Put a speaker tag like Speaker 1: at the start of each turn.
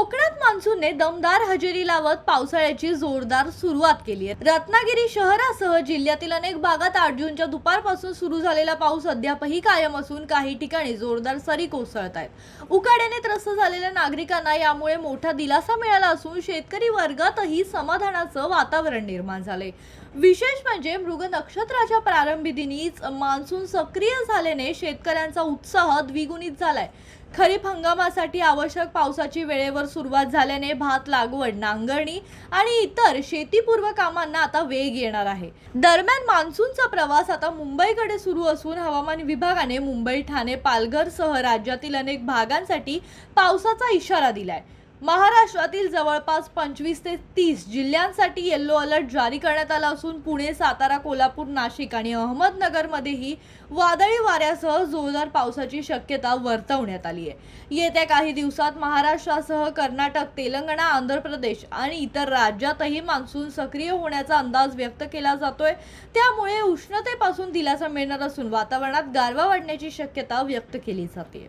Speaker 1: कोकणात मान्सूनने दमदार हजेरी लावत पावसाळ्याची जोरदार सुरुवात केली आहे। रत्नागिरी शहरासह जिल्ह्यातील अनेक भागात 8 जूनच्या दुपारपासून सुरू झालेला पाऊस अद्यापही कायम असून काही ठिकाणी जोरदार सरी कोसळत आहेत। उकाड्याने त्रस्त झालेल्या नागरिकांना यामुळे मोठा दिलासा मिळाला असून शेतकरी वर्गातही समाधानाचं वातावरण निर्माण झाले। विशेष म्हणजे मृग नक्षत्राच्या प्रारंभी दिनीच मान्सून सक्रिय झाल्याने शेतकऱ्यांचा उत्साह द्विगुणित झालाय। खरीप हंगामासाठी आवश्यक पावसाची वेळेवर सुरुवात झाल्याने भात लागवड, नांगरणी आणि इतर शेतीपूर्व कामांना आता वेग येणार आहे। दरम्यान मान्सूनचा प्रवास आता मुंबईकडे सुरू असून हवामान विभागाने मुंबई, ठाणे, पालघरसह राज्यातील अनेक भागांसाठी पावसाचा इशारा दिलाय। महाराष्ट्रातील जवळपास 25 ते 30 जिल्ह्यांसाठी येलो अलर्ट जारी करण्यात आला असून पुणे, सातारा, कोल्हापूर, नाशिक आणि अहमदनगरमध्येही वादळी वाऱ्यासह जोरदार पावसाची शक्यता वर्तवण्यात आली आहे। येत्या काही दिवसात महाराष्ट्रासह कर्नाटक, तेलंगणा, आंध्र प्रदेश आणि इतर राज्यातही मान्सून सक्रिय होण्याचा अंदाज व्यक्त केला जातोय। त्यामुळे उष्णतेपासून दिलासा मिळणार असून वातावरणात गारवा वाढण्याची शक्यता व्यक्त केली जाते।